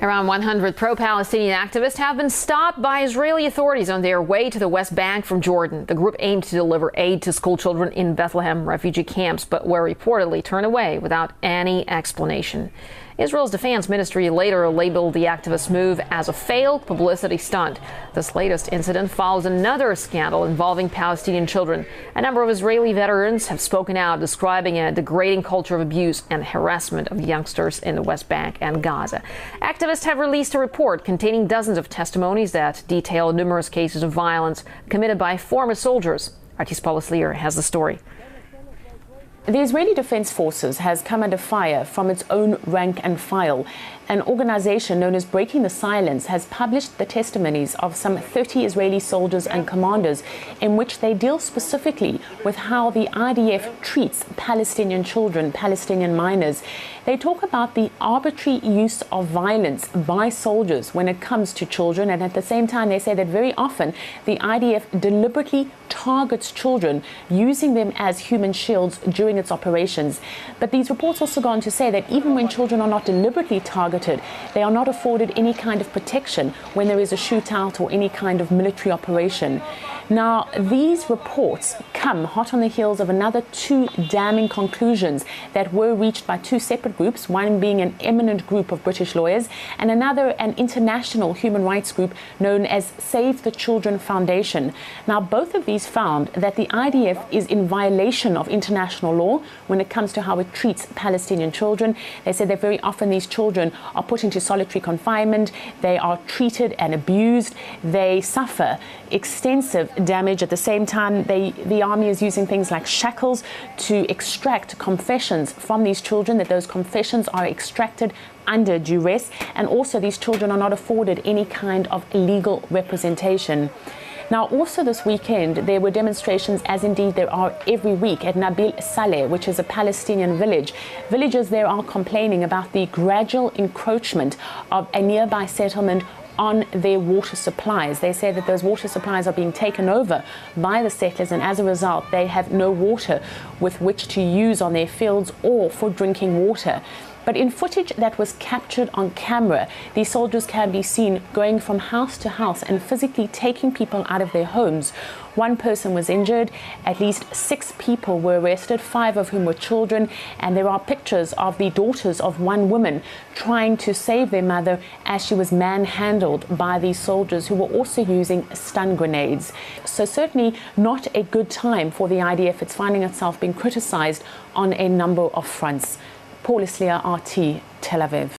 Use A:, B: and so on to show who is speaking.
A: Around 100 pro-Palestinian activists have been stopped by Israeli authorities on their way to the West Bank from Jordan. The group aimed to deliver aid to school children in Bethlehem refugee camps, but were reportedly turned away without any explanation. Israel's defense ministry later labeled the activists' move as a failed publicity stunt. This latest incident follows another scandal involving Palestinian children. A number of Israeli veterans have spoken out, describing a degrading culture of abuse and harassment of youngsters in the West Bank and Gaza. Activists have released a report containing dozens of testimonies that detail numerous cases of violence committed by former soldiers. RT's Paula Sleer has the story.
B: The Israeli Defense Forces has come under fire from its own rank and file. An organization known as Breaking the Silence has published the testimonies of some 30 Israeli soldiers and commanders, in which they deal specifically with how the IDF treats Palestinian children, Palestinian minors. They talk about the arbitrary use of violence by soldiers when it comes to children, and at the same time they say that very often the IDF deliberately targets children, using them as human shields during its operations. But these reports also go on to say that even when children are not deliberately targeted, they are not afforded any kind of protection when there is a shootout or any kind of military operation. Now, these reports come hot on the heels of another two damning conclusions that were reached by two separate groups, one being an eminent group of British lawyers and another an international human rights group known as Save the Children Foundation. Now, both of these found that the IDF is in violation of international law when it comes to how it treats Palestinian children. They said that very often these children are put into solitary confinement, they are treated and abused, they suffer extensive damage. At the same time, the army is using things like shackles to extract confessions from these children, that those confessions are extracted under duress, and also these children are not afforded any kind of legal representation. Now, also this weekend, there were demonstrations, as indeed there are every week, at Nabil Saleh, which is a Palestinian village. Villagers there are complaining about the gradual encroachment of a nearby settlement on their water supplies. They say that those water supplies are being taken over by the settlers, and as a result, they have no water with which to use on their fields or for drinking water. But in footage that was captured on camera, these soldiers can be seen going from house to house and physically taking people out of their homes. One person was injured, at least 6 people were arrested, 5 of whom were children, and there are pictures of the daughters of one woman trying to save their mother as she was manhandled by these soldiers who were also using stun grenades. So certainly not a good time for the IDF. It's finding itself being criticized on a number of fronts. Paula Sleer, RT, Tel Aviv.